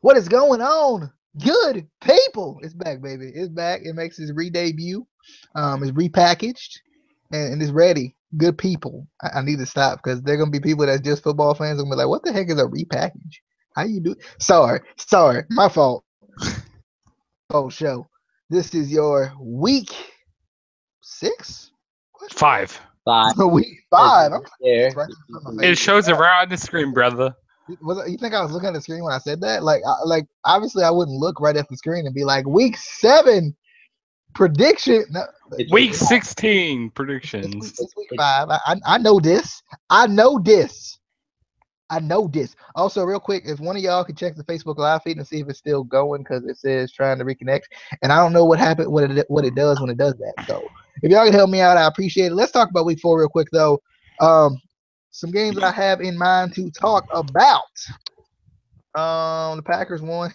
What is going on? Good people. It's back, baby. It's back. It makes its re-debut. It's repackaged and it's ready. Good people. I need to stop because they're gonna be people that's just football fans. I'm gonna be like, what the heck is a repackage? How you do? Sorry, my fault. Oh, show. This is your week 6. Five. Week 5. There. It's right on my It face. shows it right on the screen, brother. You think I was looking at the screen when I said that? Like obviously I wouldn't look right at the screen and be like, week 7 prediction. No, Week 16 predictions. it's week 5. I know this. I know this. Also, real quick, if one of y'all could check the Facebook live feed and see if it's still going because it says trying to reconnect, and I don't know what happened, what it does when it does that. So if y'all can help me out, I appreciate it. Let's talk about week 4 real quick though. Some games that I have in mind to talk about. The Packers won.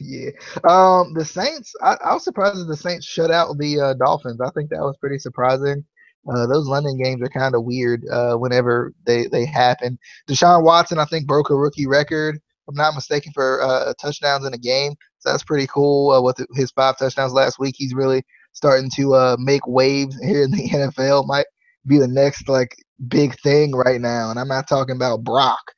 Yeah. The Saints. I was surprised that the Saints shut out the Dolphins. I think that was pretty surprising. Those London games are kind of weird whenever they happen. Deshaun Watson, I think, broke a rookie record, if I'm not mistaken, for touchdowns in a game. So that's pretty cool. With his 5 touchdowns last week, he's really starting to make waves here in the NFL. Might be the next like big thing right now, and I'm not talking about Brock.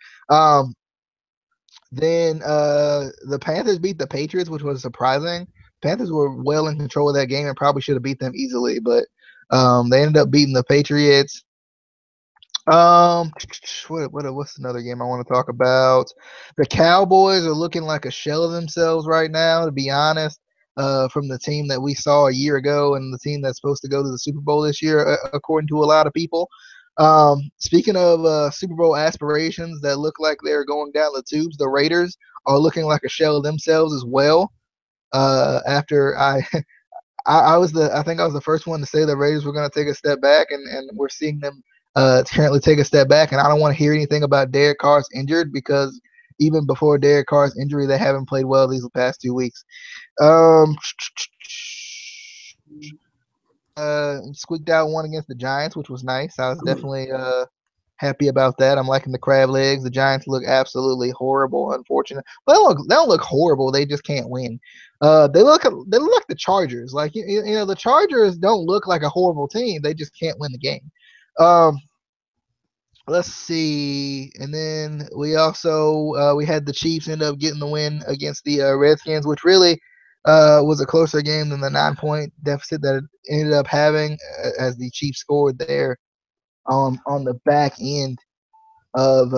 Then the Panthers beat the Patriots, which was surprising. Panthers were well in control of that game and probably should have beat them easily, but they ended up beating the Patriots. What's another game I want to talk about? The Cowboys are looking like a shell of themselves right now, to be honest. From the team that we saw a year ago and the team that's supposed to go to the Super Bowl this year, according to a lot of people. Speaking of Super Bowl aspirations that look like they're going down the tubes, the Raiders are looking like a shell of themselves as well. After I think I was the first one to say the Raiders were going to take a step back, and we're seeing them currently take a step back. And I don't want to hear anything about Derek Carr's injured because even before Derek Carr's injury, they haven't played well these past 2 weeks. Squeaked out one against the Giants, which was nice. I was definitely happy about that. I'm liking the crab legs. The Giants look absolutely horrible, unfortunately. Well, they don't look horrible. They just can't win. They look like the Chargers. Like you know, the Chargers don't look like a horrible team. They just can't win the game. Let's see. And then we also we had the Chiefs end up getting the win against the Redskins, which really was a closer game than the 9-point deficit that it ended up having, as the Chiefs scored there on the back end of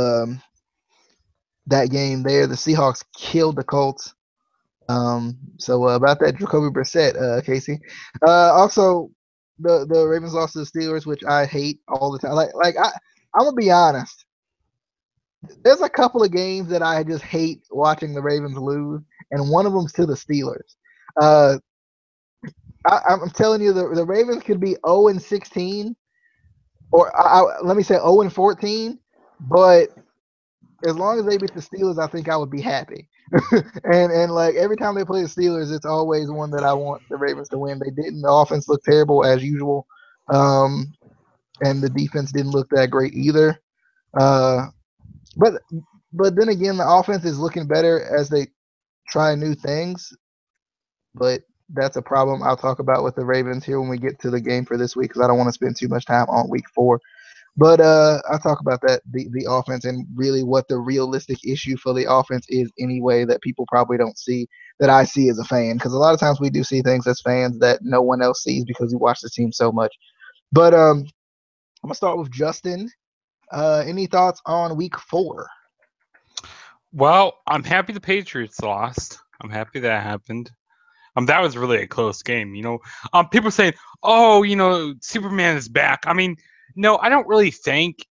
that game there. The Seahawks killed the Colts. So about that Jacoby Brissett, Casey. Also, the Ravens lost to the Steelers, which I hate all the time. I'm gonna be honest. There's a couple of games that I just hate watching the Ravens lose, and one of them's to the Steelers. I'm telling you, the Ravens could be 0-16, or let me say 0-14, but as long as they beat the Steelers, I think I would be happy. and like every time they play the Steelers, it's always one that I want the Ravens to win. They didn't. The offense looked terrible as usual, and the defense didn't look that great either. But then again, the offense is looking better as they try new things. But that's a problem I'll talk about with the Ravens here when we get to the game for this week because I don't want to spend too much time on week 4. But I'll talk about that, the offense, and really what the realistic issue for the offense is anyway that people probably don't see, that I see as a fan. Because a lot of times we do see things as fans that no one else sees because we watch the team so much. But I'm going to start with Justin. Any thoughts on week 4? Well, I'm happy the Patriots lost. I'm happy that happened. That was really a close game. You know, people saying, "Oh, you know, Superman is back." I mean, no, I don't really think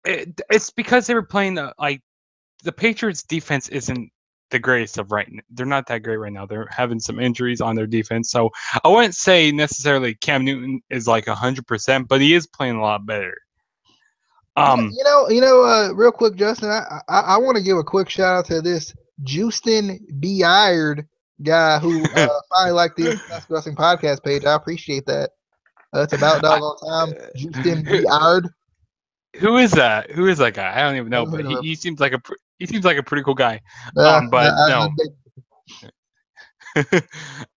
it's because they were playing the Patriots defense isn't the greatest of right now. They're not that great right now. They're having some injuries on their defense, so I wouldn't say necessarily Cam Newton is like 100%, but he is playing a lot better. Real quick, Justin, I want to give a quick shout out to this Justin Beard guy who finally liked the Discussing Podcast page. I appreciate that. It's about doggone time. Justin Beard. Who is that? Who is that guy? I don't even know, but he seems like He seems like a pretty cool guy. Uh, But I,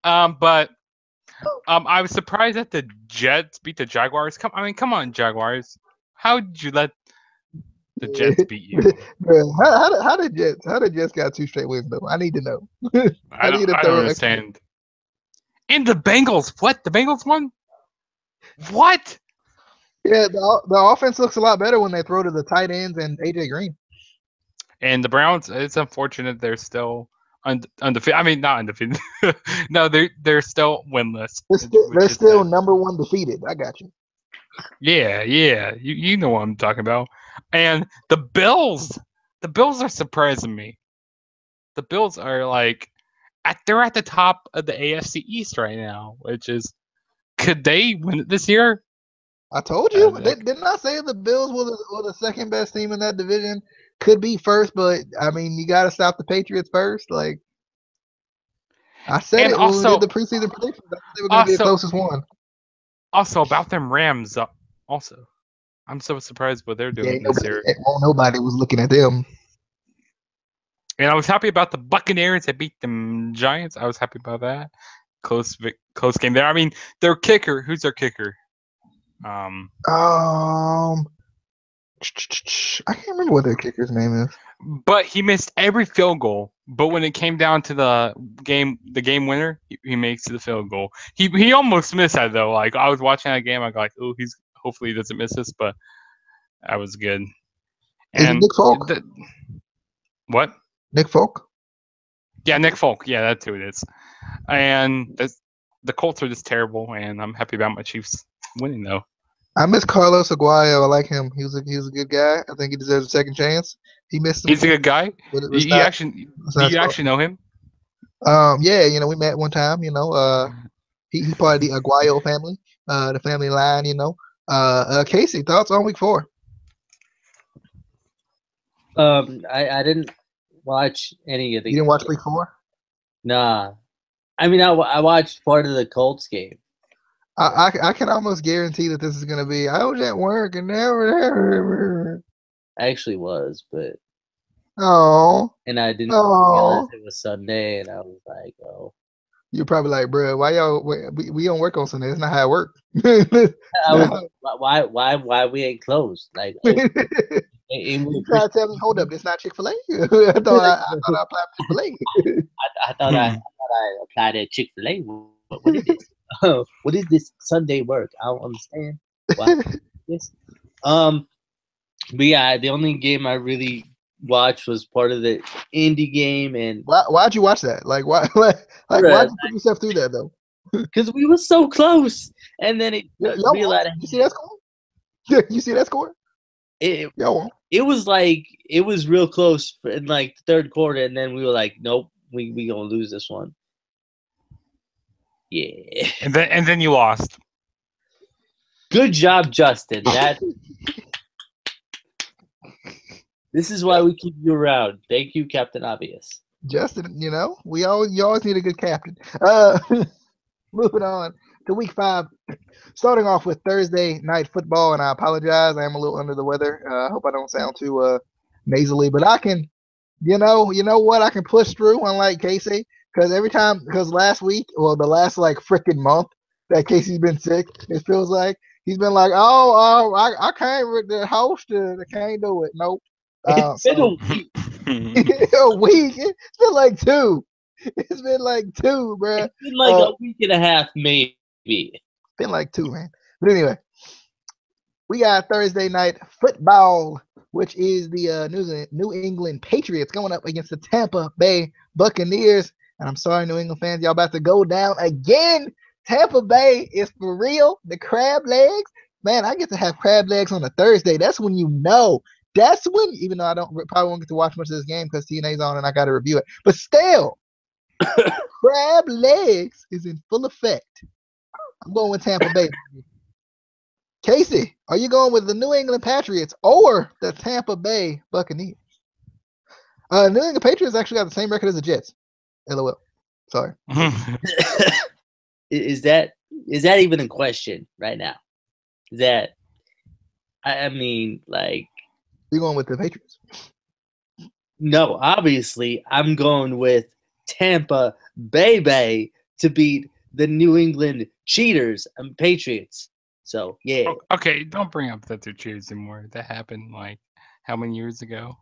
no. But I was surprised that the Jets beat the Jaguars. Come on, Jaguars. How did you let the Jets beat you? Bro, how did Jets got 2 straight wins though? I need to know. I need a I don't thorough explanation. understand. And the Bengals, what? The Bengals won? What? Yeah, the offense looks a lot better when they throw to the tight ends and AJ Green. And the Browns, it's unfortunate they're still undefeated. I mean, not undefeated. No, they're still winless, They're which is still sad. #1 defeated. I got you. Yeah. You know what I'm talking about. And the Bills are surprising me. The Bills are like they're at the top of the AFC East right now, which is could they win it this year? I told you. Didn't I say the Bills were the second best team in that division? Could be first, but I mean, you got to stop the Patriots first. Like I said And it when we did also, the preseason predictions. I thought they were going to be the closest one. also about them Rams. Also, I'm so surprised what they're Yeah, doing this year. nobody was looking at them. And I was happy about the Buccaneers that beat the Giants. I was happy about that. Close game there. I mean, their kicker. Who's their kicker? I can't remember what their kicker's name is. But he missed every field goal. But when it came down to the game winner, he makes the field goal. He almost missed that though. Like I was watching that game, I go like, oh, hopefully he doesn't miss this. But that was good. Is it And Nick Folk? What? Nick Folk? Yeah, Nick Folk. Yeah, that's who it is. And the Colts are just terrible, and I'm happy about my Chiefs winning though. I miss Carlos Aguayo. I like him. He was a good guy. I think he deserves a second chance. He missed some. He's a good guy. You actually do you actually know him? Yeah, we met one time. He part of the Aguayo family, the family line. Casey, thoughts on week 4? I didn't watch any of the. You didn't watch week 4? Nah, I mean I watched part of the Colts game. I can almost guarantee that this is gonna be. I was at work and never. I actually was, but Oh. and I didn't realize it was Sunday, and I was like, oh. You're probably like, bro, why y'all? We don't work on Sunday. That's not how it works. I was like, why we ain't closed? Like, you try to tell me, hold up, this not Chick-fil-A? I thought I applied for Chick-fil-A. I thought I applied at Chick-fil-A. What is this? What is this Sunday work? I don't understand. Why this? But yeah, the only game I really watched was part of the indie game, and why'd you watch that? Like why'd you put yourself through that though? Because we were so close, and then it realized. You see that score? Yeah, you see that score? It was real close in like the third quarter, and then we were like, nope, we gonna lose this one. Yeah. And then you lost. Good job, Justin. This is why we keep you around. Thank you, Captain Obvious. Justin, you always need a good captain. Moving on to week 5, starting off with Thursday night football, and I apologize, I am a little under the weather. I hope I don't sound too nasally, but I can, you know what, I can push through, unlike Casey, because last week, well, the last like freaking month that Casey's been sick, it feels like he's been like, I can't host it, I can't do it. Nope. It's been a week. A week. It's been like 2. It's been like 2, bro. It's been like a week and a half, maybe. Been like 2, man. But anyway, we got Thursday night football, which is the New England Patriots going up against the Tampa Bay Buccaneers. And I'm sorry, New England fans, y'all about to go down again. Tampa Bay is for real. The crab legs, man. I get to have crab legs on a Thursday. That's when you know. That's when, even though I probably won't get to watch much of this game because TNA's on and I got to review it. But still, crab legs is in full effect. I'm going with Tampa Bay. Casey, are you going with the New England Patriots or the Tampa Bay Buccaneers? New England Patriots actually got the same record as the Jets. LOL. Sorry. Is that even a question right now? I mean, like. You're going with the Patriots. No, obviously, I'm going with Tampa Bay to beat the New England Cheaters and Patriots. So, yeah, Okay, don't bring up that they're cheers anymore. That happened like how many years ago?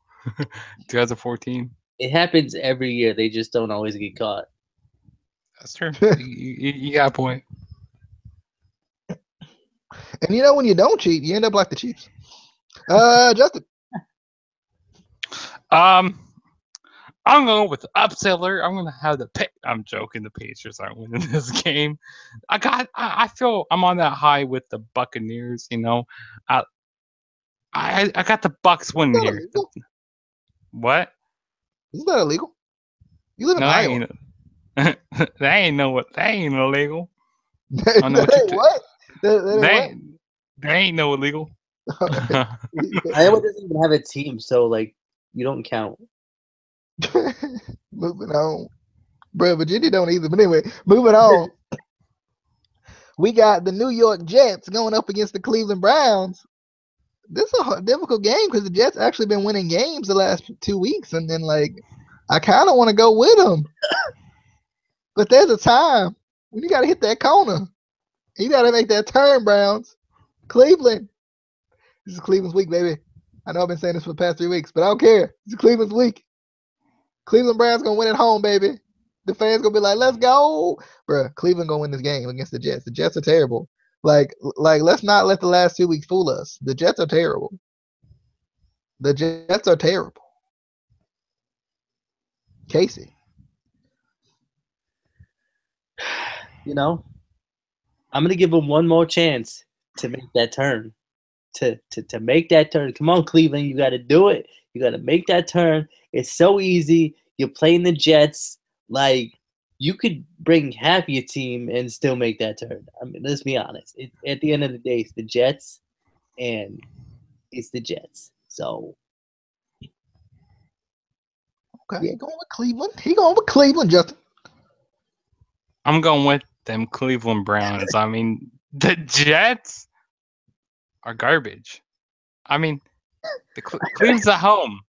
2014. it happens every year. They just don't always get caught. That's true. You got a point. And when you don't cheat, you end up like the Chiefs. Justin. I'm going with the upsetter. I'm going to have the pick. I'm joking. The Patriots aren't winning this game. I feel I'm on that high with the Buccaneers. I got the Bucks Is winning that here. illegal? What? Is that illegal? You live in No, that Iowa. ain't. That ain't illegal. I don't know That what you. ain't what? That ain't That what? ain't no illegal. Iowa doesn't even have a team, so like you don't count. Moving on. Bro, Virginia don't either. But anyway, moving on. We got the New York Jets going up against the Cleveland Browns. This is a difficult game because the Jets actually been winning games the last 2 weeks, and then I kind of want to go with them, but there's a time when you got to hit that corner. You got to make that turn, Browns. Cleveland. This is Cleveland's week, baby. I know I've been saying this for the past 3 weeks, but I don't care. This is Cleveland's week. Cleveland Browns gonna win at home, baby. The fans gonna be like, "Let's go, bro." Cleveland gonna win this game against the Jets. The Jets are terrible. Let's not let the last 2 weeks fool us. The Jets are terrible. The Jets are terrible. Casey. I'm gonna give them one more chance to make that turn. To make that turn. Come on, Cleveland, you got to do it. You got to make that turn. It's so easy. You're playing the Jets. Like you could bring half your team and still make that turn. I mean, let's be honest. At the end of the day, it's the Jets, and it's the Jets. So Okay, he going with Cleveland. He going with Cleveland, Justin. I'm going with them Cleveland Browns. I mean, the Jets are garbage. I mean, the Cleveland's at home.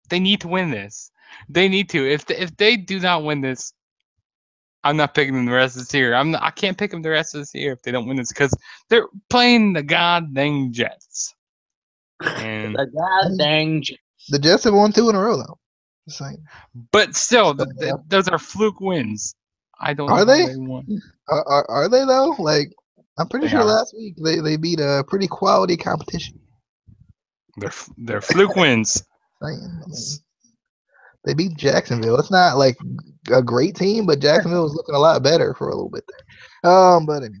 They need to win this. They need to. If they do not win this, I'm not picking them the rest of this year. I can't pick them the rest of this year if they don't win this because they're playing the goddamn Jets. And the goddamn Jets. The Jets have won 2 in a row, though. Just saying. But still, those are fluke wins. I don't know Are how they? they won. Are they though? I'm pretty They sure are. last week they beat a pretty quality competition. They're fluke wins. They beat Jacksonville. It's not like a great team, but Jacksonville was looking a lot better for a little bit there. But anyway.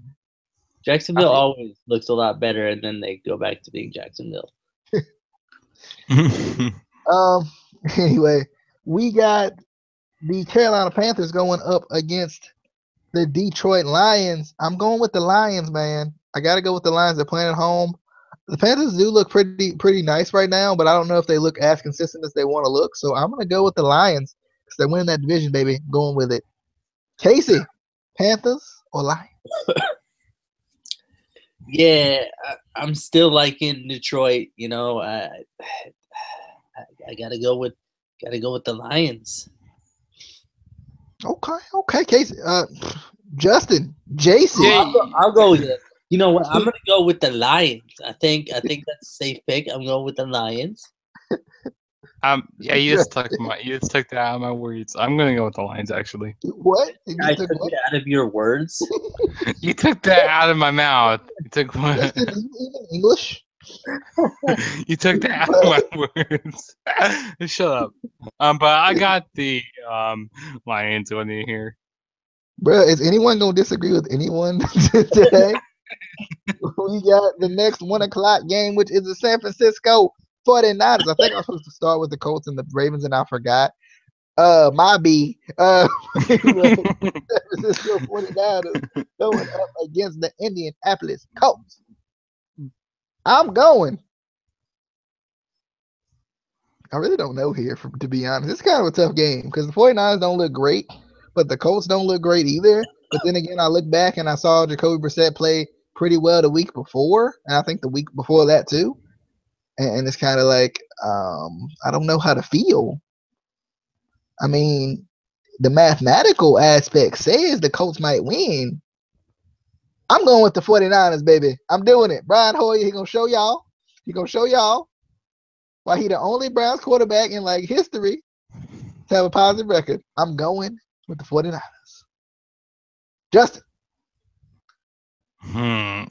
Jacksonville always looks a lot better, and then they go back to being Jacksonville. Anyway, we got the Carolina Panthers going up against the Detroit Lions. I'm going with the Lions, man. I got to go with the Lions. They're playing at home. The Panthers do look pretty nice right now, but I don't know if they look as consistent as they want to look. So I'm going to go with the Lions because they're winning that division, baby. Going with it. Casey, Panthers or Lions? Yeah, I'm still liking Detroit. I gotta go with the Lions. Okay, Casey. Justin, Jason. I'll go with it. You know what? I'm gonna go with the Lions. I think that's a safe pick. I'm going with the Lions. Yeah, you just took that out of my words. I'm gonna go with the Lions, actually. What? I took it out of your words. You took that out of my mouth. You took one. English. You took that out of my words. Shut up. But I got the Lions winning here. Bro, is anyone gonna disagree with anyone today? We got the next 1:00 game, which is the San Francisco 49ers. I think I was supposed to start with the Colts and the Ravens, and I forgot. My B. San Francisco 49ers going up against the Indianapolis Colts. I'm going. I really don't know here, to be honest. It's kind of a tough game because the 49ers don't look great, but the Colts don't look great either. But then again, I look back and I saw Jacoby Brissett play pretty well the week before, and I think the week before that too. And it's kind of like I don't know how to feel I mean, the mathematical aspect says the Colts might win. I'm going with the 49ers, baby. I'm doing it. Brian Hoyer, he gonna show y'all. He gonna show y'all why he the only Browns quarterback in like history to have a positive record. I'm going with the 49ers. Justin.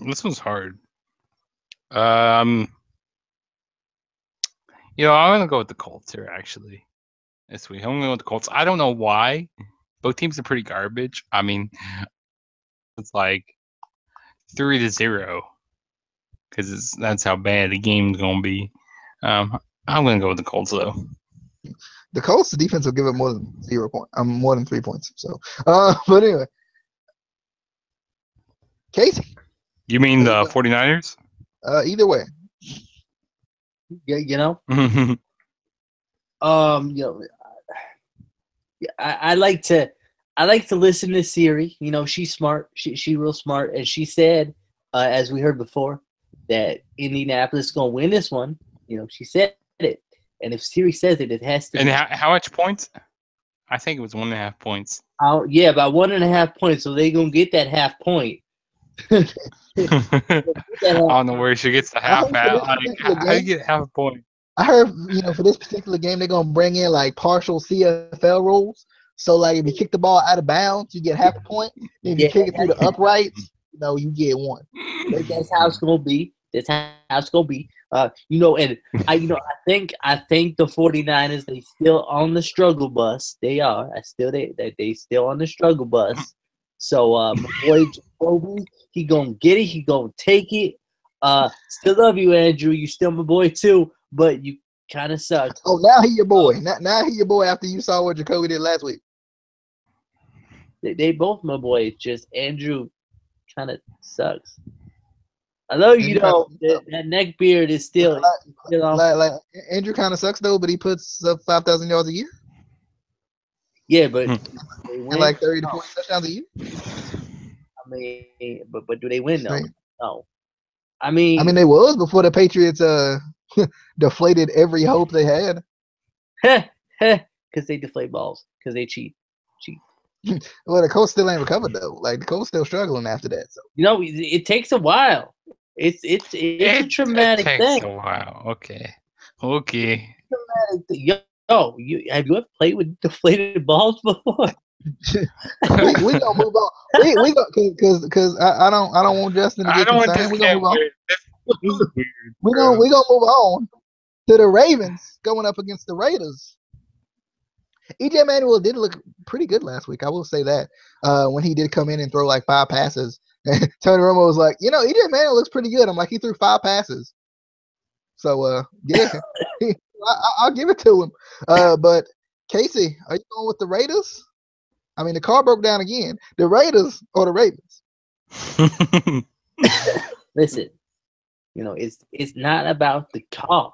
This one's hard. I'm gonna go with the Colts here actually. This week I'm gonna go with the Colts. I don't know why. Both teams are pretty garbage. I mean, it's like 3-0 because that's how bad the game's gonna be. I'm gonna go with the Colts though. The Colts defense will give up more than 0 points. More than 3 points. So, but anyway, Casey. You mean the 49ers? Either way. Yeah, you know. I like to listen to Siri. You know, she's smart. She real smart, and she said, as we heard before, that Indianapolis is gonna win this one. You know, she said it, and if Siri says it, it has to. And how much points? I think it was 1.5 points. Yeah, about 1.5 points. So they gonna get that half point. I don't know where she gets the half at. How do you get half a point? I heard, for this particular game, they're gonna bring in like partial CFL rules. So like, if you kick the ball out of bounds, you get half a point. If you kick it through the uprights, you get 1. That's how it's gonna be. That's how it's gonna be. And I think the 49ers, they still on the struggle bus. They are. They still on the struggle bus. So my boy Jacoby, he gonna get it. He gonna take it. Still love you, Andrew. You still my boy too, but you kind of suck. Oh, now he your boy. Now he your boy after you saw what Jacoby did last week. They both my boys. Just Andrew kind of sucks. I love you though. That neck beard is still like Andrew kind of sucks though, but he puts up 5,000 yards a year. Yeah, but and like 30 to 40 touchdowns a year. I mean, but do they win though? No. I mean they was before the Patriots deflated every hope they had. Because they deflate balls. Because they cheat. Well, the Colts still ain't recovered though. Like the Colts still struggling after that. So it takes a while. It's a traumatic thing. It takes a while. Okay. Yo, have you ever played with deflated balls before? we gonna move on. We go because I don't want Justin to get concerned. We gonna move on. We gonna move on to the Ravens going up against the Raiders. EJ Manuel did look pretty good last week. I will say that when he did come in and throw like 5 passes. Tony Romo was like, EJ Manuel looks pretty good. I'm like, he threw 5 passes. So yeah, I'll give it to him. But Casey, are you going with the Raiders? I mean, the car broke down again. The Raiders or the Ravens? Listen, it's not about the car.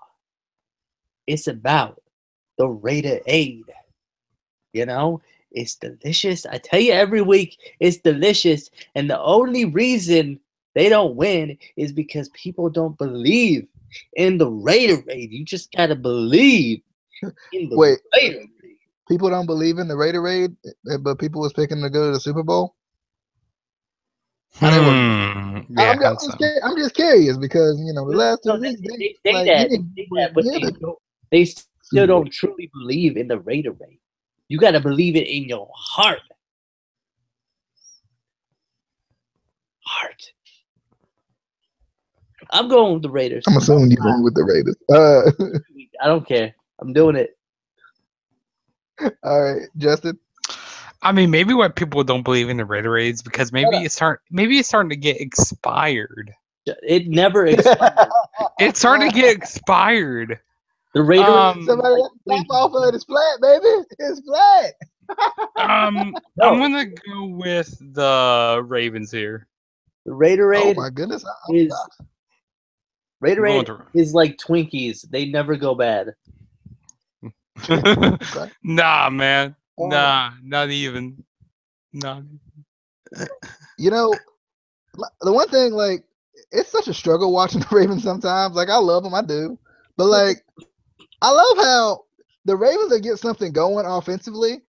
It's about the Raider aid. It's delicious. I tell you every week, it's delicious. And the only reason they don't win is because people don't believe in the Raider raid. You just got to believe in the Raider raid. People don't believe in the Raider raid, but people was picking to go to the Super Bowl? Yeah, I'm just curious because, the last 2 weeks, they still don't truly believe in the Raider raid. You got to believe it in your heart. I'm going with the Raiders. I'm assuming you're going with the Raiders. I don't care. I'm doing it. All right, Justin. I mean, maybe why people don't believe in the Raider raids because maybe it's starting to get expired. It never expired. It's starting to get expired. The Raider somebody tap off of it. It's flat, baby. It's flat. I'm gonna go with the Ravens here. The Raider raid. Oh my goodness! Raider raid is like Twinkies. They never go bad. Nah, man. Nah, not even. Nah. The one thing, like, it's such a struggle watching the Ravens sometimes. Like, I love them, I do, but like, I love how the Ravens will get something going offensively,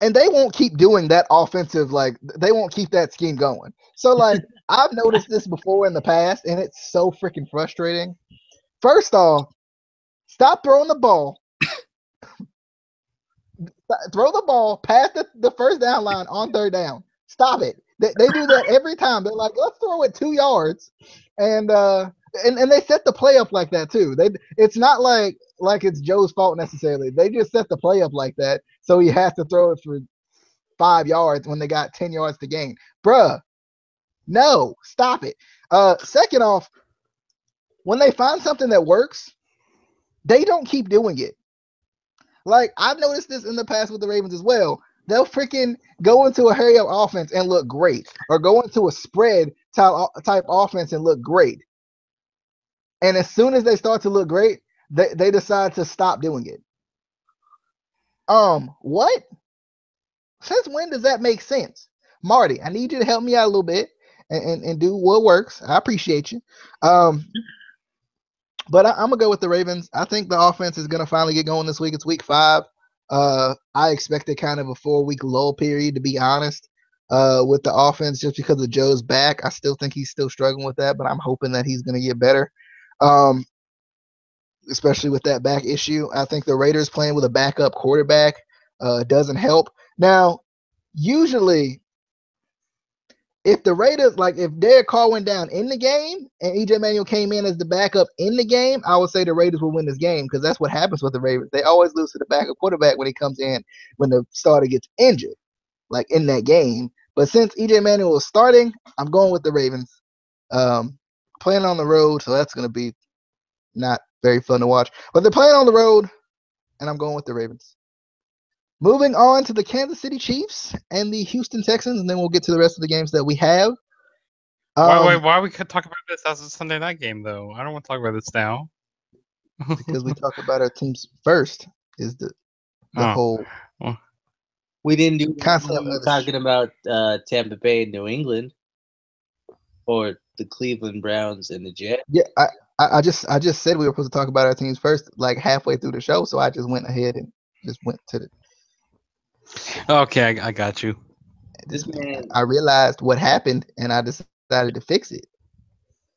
and they won't keep doing that offensive, like they won't keep that scheme going. So like I've noticed this before in the past, and it's so freaking frustrating. First off, stop throwing the ball. Throw the ball past the first down line on third down. Stop it. They do that every time. They're like, let's throw it 2 yards, and and they set the play up like that too. It's not like it's Joe's fault necessarily. They just set the play up like that, so he has to throw it for 5 yards when they got 10 yards to gain. Bruh, no, stop it. Second off, when they find something that works, they don't keep doing it. Like I've noticed this in the past with the Ravens as well. They'll freaking go into a hurry up offense and look great, or go into a spread type offense and look great. And as soon as they start to look great, they decide to stop doing it. What? Since when does that make sense? Marty, I need you to help me out a little bit and do what works. I appreciate you. But I'm gonna go with the Ravens. I think the offense is gonna finally get going this week. It's week 5. I expected kind of a 4-week lull period, to be honest, with the offense, just because of Joe's back. I still think he's still struggling with that, but I'm hoping that he's gonna get better. Especially with that back issue. I think the Raiders playing with a backup quarterback doesn't help. Now, usually, if the Raiders, like if Derek Carr went down in the game and EJ Manuel came in as the backup in the game, I would say the Raiders will win this game, because that's what happens with the Ravens. They always lose to the backup quarterback when he comes in when the starter gets injured, like in that game. But since EJ Manuel is starting, I'm going with the Ravens. Playing on the road, so that's going to be not very fun to watch. But they're playing on the road, and I'm going with the Ravens. Moving on to the Kansas City Chiefs and the Houston Texans, and then we'll get to the rest of the games that we have. Why we could talk about this as a Sunday night game though? I don't want to talk about this now. Because we talk about our teams first is the whole we didn't do concept of talking about Tampa Bay and New England, or the Cleveland Browns and the Jets. Yeah, I just said we were supposed to talk about our teams first, like halfway through the show, so I just went ahead and just went to the. Okay, I got you. This man, I realized what happened, and I decided to fix it.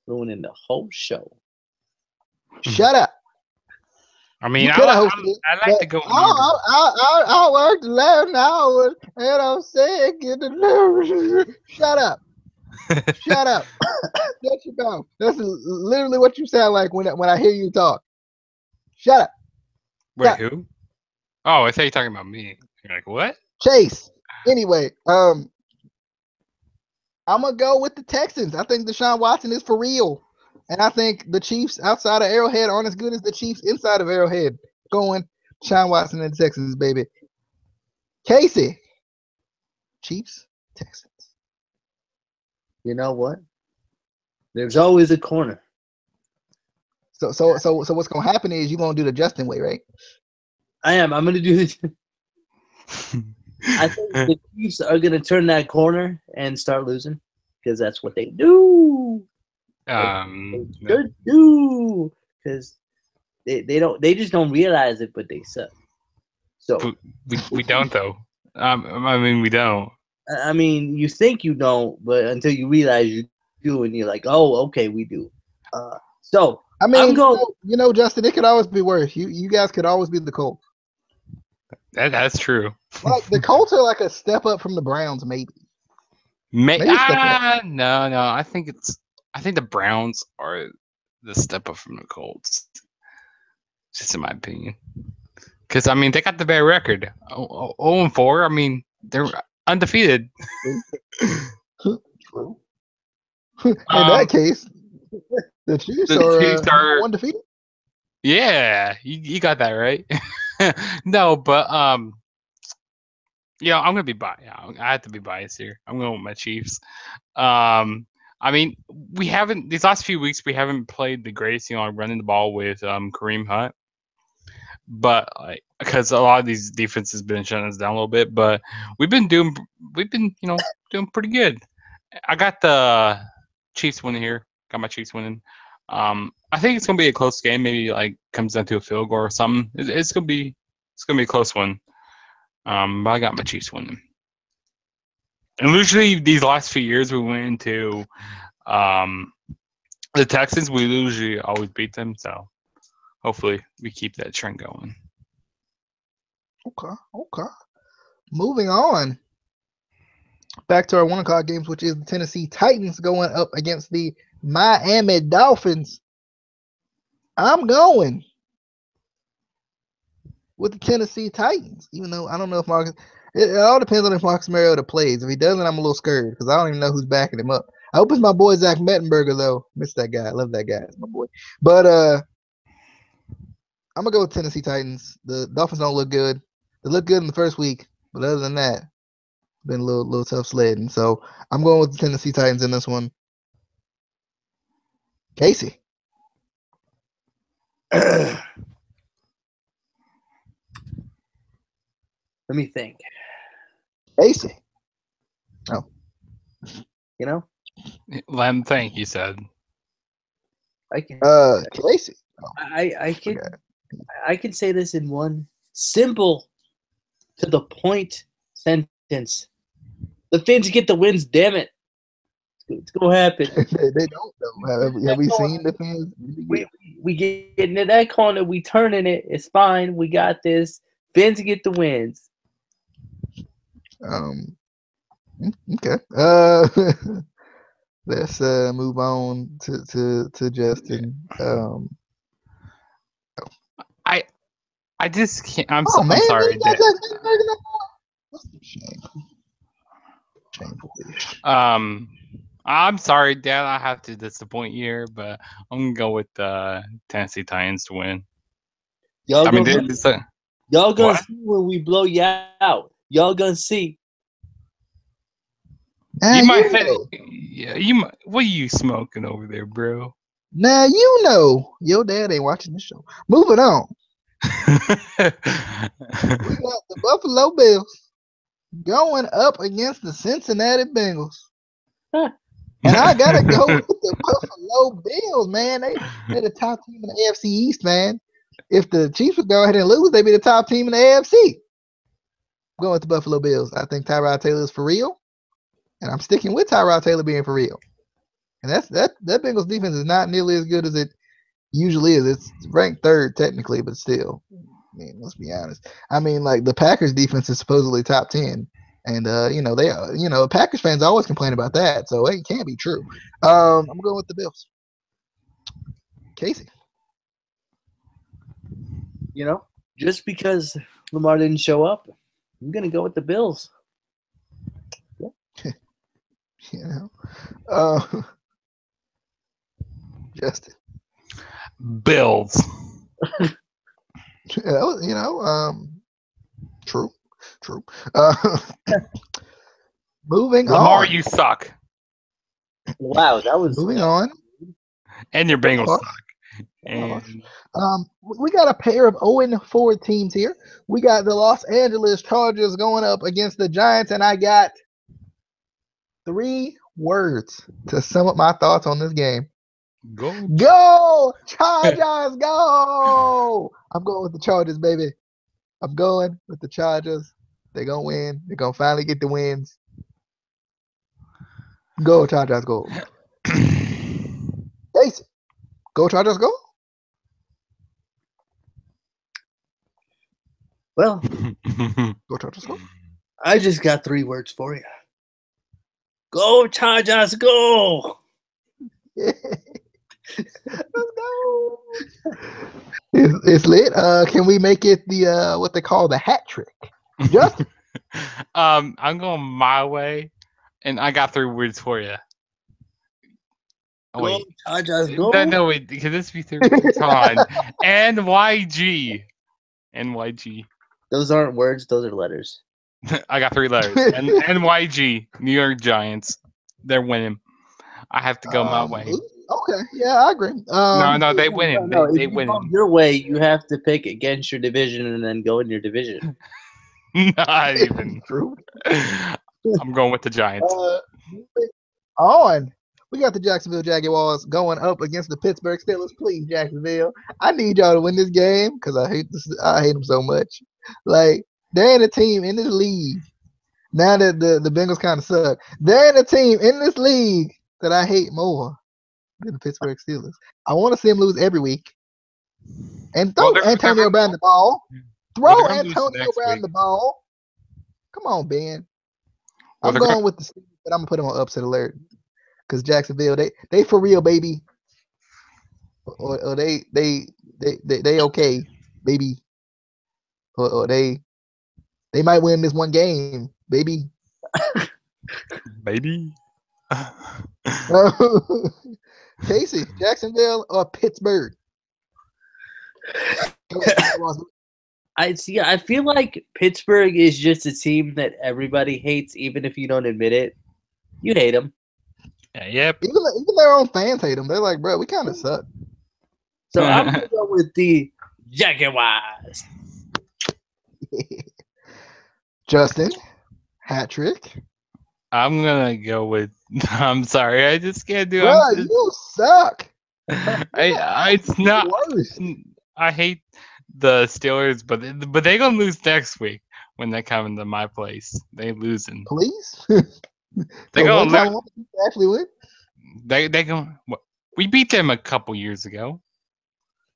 Ruining the whole show. Shut up. I mean, I like to go. I worked 11 hours, and I'm sick. Shut up. Shut up. Shut your mouth. That's literally what you sound like when I hear you talk. Shut up. Wait, who? Oh, I thought you were talking about me. You're like, what? Chase. Anyway, I'm gonna go with the Texans. I think Deshaun Watson is for real, and I think the Chiefs outside of Arrowhead aren't as good as the Chiefs inside of Arrowhead. Going Deshaun Watson and the Texans, baby. Casey. Chiefs, Texans. You know what? There's always a corner. So what's gonna happen is you're gonna do the Justin way, right? I am. I'm gonna do this. I think the Chiefs are gonna turn that corner and start losing, because that's what they do. They should do, because they just don't realize it, but they suck. So we don't though. I mean, we don't. I mean, you think you don't, but until you realize you do, and you're like, oh, okay, we do. So I mean, Justin, it could always be worse. You guys could always be the Colts. That's true. Like the Colts are like a step up from the Browns, maybe. No. I think the Browns are the step up from the Colts. Just in my opinion, because I mean they got the bad record, 0-4. I mean they're undefeated. True. In that case, the Chiefs are undefeated. Yeah, you got that right. No, but I'm gonna be biased. I have to be biased here. I'm going with my Chiefs. I mean, we haven't these last few weeks. We haven't played the greatest, running the ball with Kareem Hunt, but because a lot of these defenses been shutting us down a little bit. But we've been doing pretty good. I got the Chiefs winning here. Got my Chiefs winning. I think it's gonna be a close game. Maybe comes down to a field goal or something. It's gonna be It's gonna be a close one. But I got my Chiefs winning. And usually these last few years we went into the Texans. We usually always beat them. So hopefully we keep that trend going. Okay. Moving on. Back to our 1 o'clock games, which is the Tennessee Titans going up against the Miami Dolphins. I'm going with the Tennessee Titans, even though I don't know if Marcus. It all depends on if Marcus Mariota plays. If he doesn't, I'm a little scared because I don't even know who's backing him up. I hope it's my boy Zach Mettenberger though. Miss that guy. I love that guy. It's my boy. But I'm gonna go with Tennessee Titans. The Dolphins don't look good. They look good in the first week, but other than that, been a little tough sledding. So I'm going with the Tennessee Titans in this one. Casey. Let me think. Casey. You know, Let him think. He said. I can. Casey. I can say this in one simple, to the point sentence. The Fins get the wins. Damn it! It's gonna happen. They don't though. Have we seen the Fins? We get into that corner. We turning it. It's fine. We got this. Fins get the wins. Okay. Let's move on to Justin. I just can't. I'm man, sorry. Shameful. I'm sorry, Dad. I have to disappoint you here, but I'm gonna go with the Tennessee Titans to win. Y'all I mean, gonna see when we blow you out. Y'all gonna see. You might have. Yeah, you might. What are you smoking over there, bro? Now you know your dad ain't watching this show. Moving on. We got the Buffalo Bills going up against the Cincinnati Bengals. And I gotta go with the Buffalo Bills, man. They're the top team in the AFC East, man. If the Chiefs would go ahead and lose, they'd be the top team in the AFC. I'm going with the Buffalo Bills. I think Tyrod Taylor is for real. And I'm sticking with Tyrod Taylor being for real. And that Bengals defense is not nearly as good as it usually is. It's ranked third technically, but still. I mean, let's be honest. I mean, like the Packers defense is supposedly top 10. And Packers fans always complain about that, so it can't be true. I'm going with the Bills. Casey. You know, just because Lamar didn't show up, I'm gonna go with the Bills. Justin. Bills. True. Moving Lamar, on. you suck. Wow, that was moving on. And your Bengals suck. And we got a pair of 0-4 teams here. We got the Los Angeles Chargers going up against the Giants, and I got 3 words to sum up my thoughts on this game. Go Chargers, go! I'm going with the Chargers, baby. I'm going with the Chargers. They're gonna win. They're gonna finally get the wins. Go Chargers, go! Jason, go Chargers, go! Well, go Chargers, go! I just got 3 words for you. Go Chargers, go! Let's go! It's lit. Can we make it the what they call the hat trick? Justin. I'm going my way, and I got 3 words for you. Oh, wait. Go. No, wait. Can this be 3 words? Hold on. NYG. NYG. Those aren't words. Those are letters. I got 3 letters. NYG. New York Giants. They're winning. I have to go my way. Okay. Yeah, I agree. No, they win. No, they if you win. go your way, you have to pick against your division and then go in your division. Not even. True. I'm going with the Giants. We got the Jacksonville Jaguars going up against the Pittsburgh Steelers. Please, Jacksonville, I need y'all to win this game because I hate them so much. Like there ain't a team in this league now that the Bengals kind of suck. There ain't a team in this league that I hate more than the Pittsburgh Steelers. I want to see them lose every week and Well, throw Antonio they're Brown the ball. well, they're Throw gonna lose Antonio next Brown week. the ball. Come on, Ben. Well, I'm they're gonna. going with the Steelers, but I'm gonna put them on upset alert because Jacksonville they for real, baby. Or they okay, baby. Or they might win this one game, baby. Baby. Casey, Jacksonville or Pittsburgh? I see. I feel like Pittsburgh is just a team that everybody hates, even if you don't admit it. You hate them. Yep. Even their own fans hate them. They're like, bro, we kind of suck. So I'm gonna go with the Jaguars. Justin, hat trick. I'm gonna go with. I'm sorry, I just can't do. Bro, you suck. It's not. Worse. I hate the Steelers, but they gonna lose next week when they come into my place. They losing. Please. They The one gonna time I lose. want to actually win. They gonna. We beat them a couple years ago.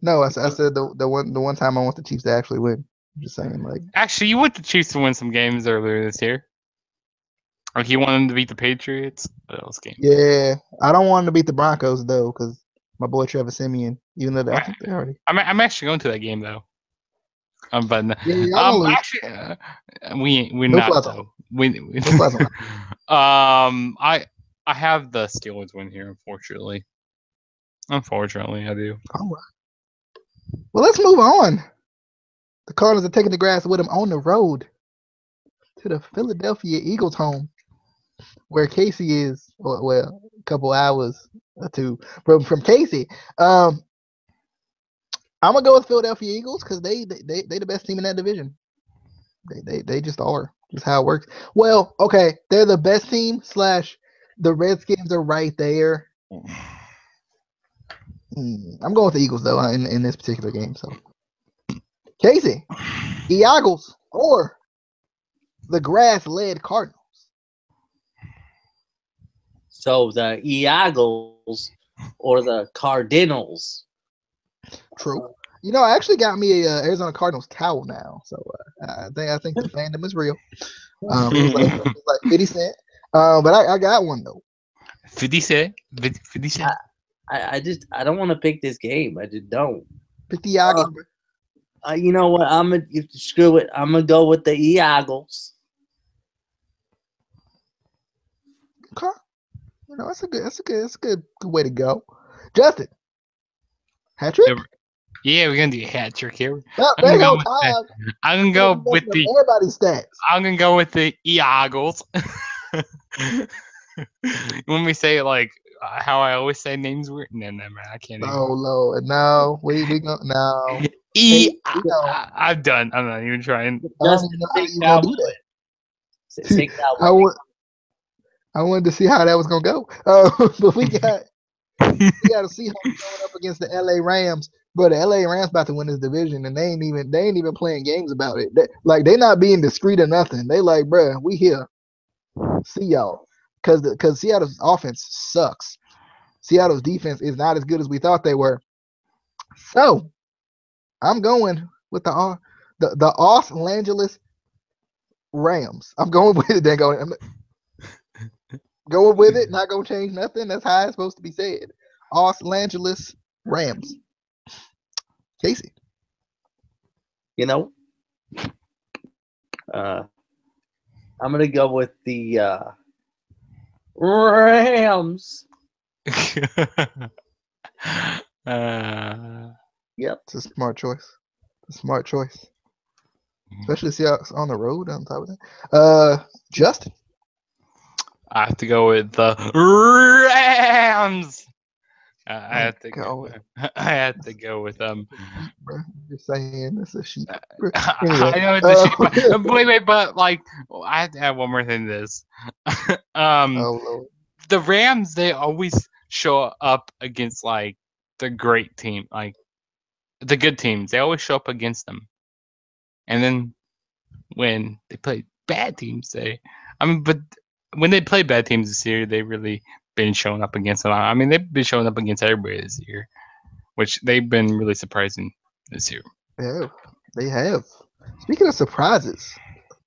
No, I said the one time I want the Chiefs to actually win. I'm just saying, like, Actually, you want the Chiefs to win some games earlier this year. Like you want them to beat the Patriots. Those games. yeah, I don't want them to beat the Broncos though, because my boy Trevor Simeon, even though I think they already. I'm actually going to that game though. But Yeah, y'all gonna lose. actually, we're No not plaza. though. We No plaza. I have the Steelers win here. Unfortunately, I do. All right. Well, let's move on. The Cardinals are taking the grass with them on the road to the Philadelphia Eagles home, where Casey is. Well, a couple hours or two from Casey. I'm gonna go with Philadelphia Eagles because they the best team in that division. They just are. Just how it works. Well, okay, they're the best team slash the Redskins are right there. I'm going with the Eagles though in this particular game. So Casey, Eagles or the grass-led Cardinals. So the Eagles or the Cardinals. True. You know, I actually got me a Arizona Cardinals towel now, so I think the fandom is real. It's like 50 cent, but I got one though. 50 cent. 50 cent. I don't want to pick this game. I just don't. 50 Eagles. You know what? Screw it. I'm gonna go with the Eagles. Okay. You know, that's a good way to go. Justin, hat trick. Yeah, we're gonna do a hat trick here. No, I'm there's gonna no go with time. I'm gonna go with the. Everybody's stats. I'm gonna go with the Eagles. When we say it like how I always say names weird, no, man, I can't. Oh Lord, no, we go no. I'm done. I'm not even trying. I don't even know how you gonna do that. I wanted to see how that was gonna go. But we got to see how it's going up against the LA Rams. But the LA Rams about to win this division, and they ain't even playing games about it. They not being discreet or nothing. They like, bruh, we here. See y'all, because Seattle's offense sucks. Seattle's defense is not as good as we thought they were. So I'm going with the Los Angeles Rams. I'm going with it. I'm going with it. Not gonna change nothing. That's how it's supposed to be said. Los Angeles Rams. Casey. You know, I'm gonna go with the Rams. Yep, it's a smart choice. Especially see how it's on the road on top of that. Justin. I have to go with the Rams. I have to go with them. You're saying it's a sheep. Anyway, I know it's a sheep. Wait, but like I have to add one more thing to this. Lord. The Rams, they always show up against like the great team, like the good teams. They always show up against them. And then when they play bad teams, but when they play bad teams this year, they really been showing up against them. I mean, they've been showing up against everybody this year, which they've been really surprising this year. Yeah, they have. Speaking of surprises,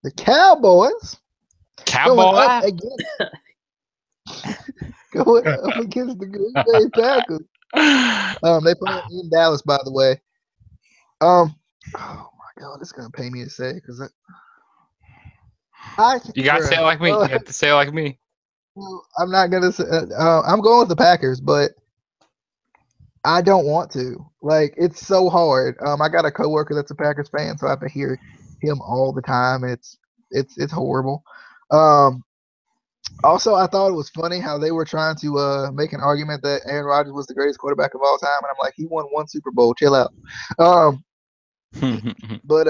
the Cowboys going up Cowboy. against the Green Bay Packers. They playing in Dallas, by the way. Oh my God, it's gonna pay me to say because You gotta say it like me. You have to say it like me. I'm not gonna say. I'm going with the Packers, but I don't want to. Like, it's so hard. I got a coworker that's a Packers fan, so I have to hear him all the time. It's horrible. Um, Also, I thought it was funny how they were trying to make an argument that Aaron Rodgers was the greatest quarterback of all time, and I'm like, he won one Super Bowl. Chill out. Um, but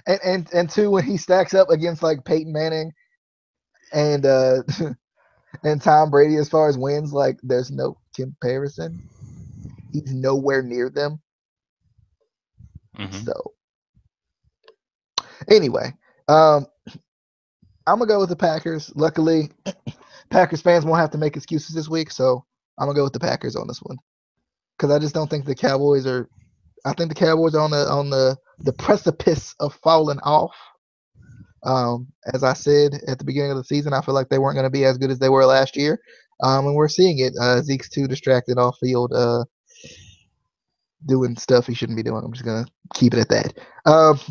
and two, when he stacks up against like Peyton Manning and and Tom Brady as far as wins, like there's no comparison. He's nowhere near them. So anyway, I'm gonna go with the Packers. Luckily, Packers fans won't have to make excuses this week, so I'm gonna go with the Packers on this one because I just don't think the Cowboys are. I think the Cowboys are on the precipice of falling off. As I said at the beginning of the season, I feel like they weren't going to be as good as they were last year, and we're seeing it. Zeke's too distracted off field, doing stuff he shouldn't be doing. I'm just gonna keep it at that.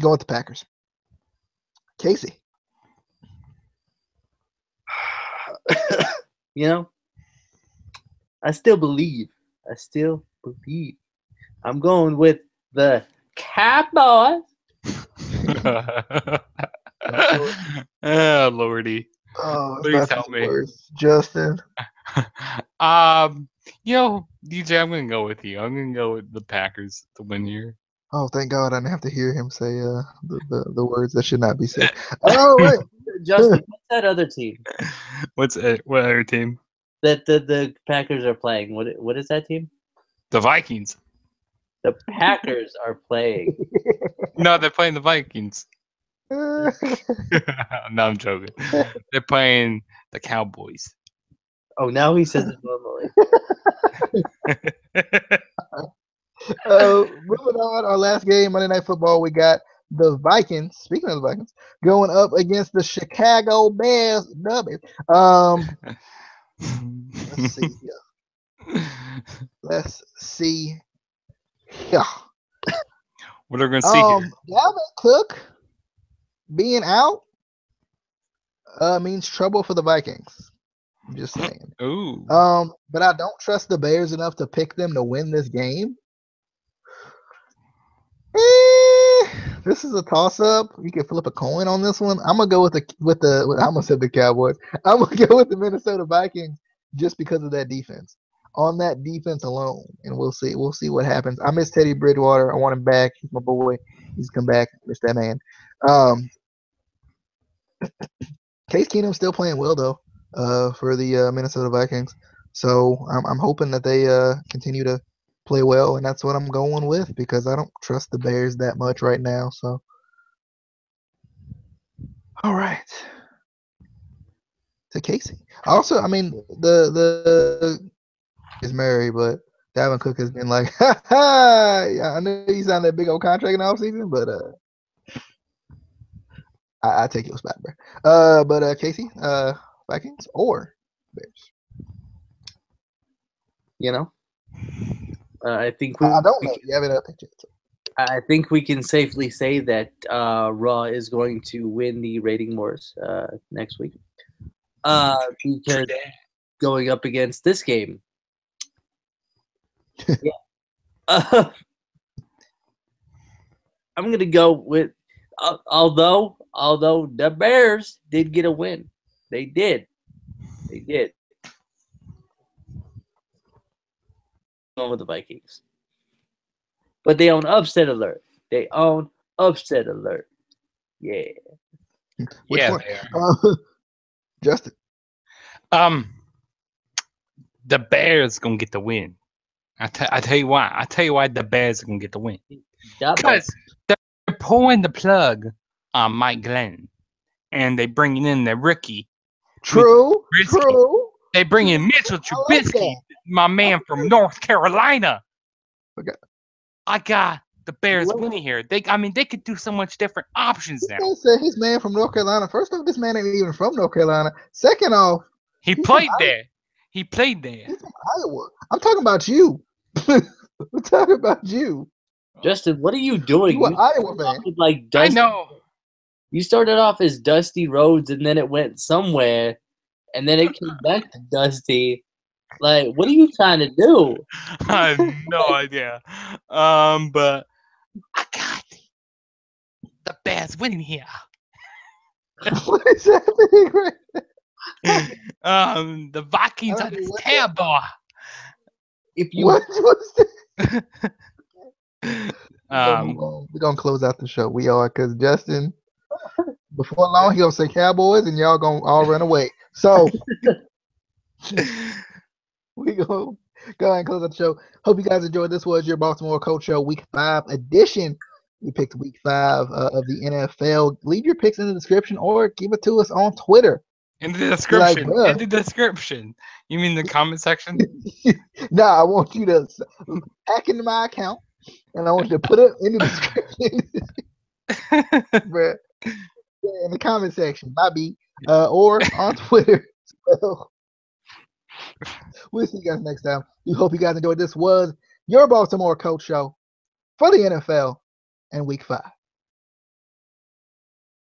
Going with the Packers. Casey. You know, I still believe. I'm going with the Cowboys. Oh, Lordy. Oh, Please that's help the me. worst. Justin. DJ, I'm gonna go with you. I'm gonna go with the Packers to win here. Oh, thank God I didn't have to hear him say the words that should not be said. All right. Justin, what's that other team What other team? that the Packers are playing? What is that team? The Vikings. The Packers are playing. No, they're playing the Vikings. No, I'm joking. They're playing the Cowboys. Oh, now he says it normally. Moving on, our last game, Monday Night Football, we got the Vikings. Speaking of the Vikings, going up against the Chicago Bears. Let's see here. Let's see here. What are we gonna see here? Dalvin Cook being out means trouble for the Vikings. I'm just saying. Ooh. But I don't trust the Bears enough to pick them to win this game. This is a toss-up. You can flip a coin on this one. I'm gonna go with I almost said the Cowboys. I'm gonna go with the Minnesota Vikings just because of that defense. On that defense alone, and we'll see. We'll see what happens. I miss Teddy Bridgewater. I want him back. He's my boy. He's come back. I miss that man. Case Keenum's still playing well though, for the Minnesota Vikings. So I'm hoping that they continue to play well, and that's what I'm going with because I don't trust the Bears that much right now. So, all right, to Casey. Also, I mean the is Mary, but Dalvin Cook has been like, ha ha. I know he signed that big old contract in the offseason, but I take your spot, bro. But Casey, Vikings or Bears? You know, I think I don't know. You haven't picked it. I think we can safely say that Raw is going to win the rating wars next week. Because going up against this game, yeah. I'm gonna go with although the Bears did get a win, they did. Going with the Vikings, but they own upset alert. Yeah. Which Yeah, one? they are. Justin. The Bears gonna get the win. I tell you why. I tell you why the Bears are gonna get the win. Because the pulling the plug on Mike Glenn, and they bringing in the rookie. True. They bring in Mitchell I like Trubisky, that. my man from North Carolina. Okay. I got the Bears What? winning here. They could do so much different options You now. can't say he's man from North Carolina. First off, this man ain't even from North Carolina. Second off, He he's played from there. He played there. He's from Iowa. I'm talking about you. We're talking about you. Justin, what are you doing? You an Iowa started off fan. with, like I Dusty. know. You started off as Dusty Rhodes, and then it went somewhere, and then it came back to Dusty. Like, what are you trying to do? I have no idea. But I got the Bears winning here. What is happening right The Vikings I are don't know this what terrible. If you What's that? um, We're gonna close out the show. We are, because Justin, before long, he gonna say Cowboys and y'all gonna all run away. So we go ahead and close out the show. Hope you guys enjoyed. This was your Baltimore Coach Show Week 5 edition. We picked Week 5 of the NFL. Leave your picks in the description or give it to us on Twitter. in the Be like, description. bruh. In the description. You mean the comment section? Nah, I want you to hack into my account and I want you to put it in the description. Bruh. Yeah, in the comment section, might be, or on Twitter. So, we'll see you guys next time. We hope you guys enjoyed. This was your Baltimore Coach Show for the NFL and Week 5.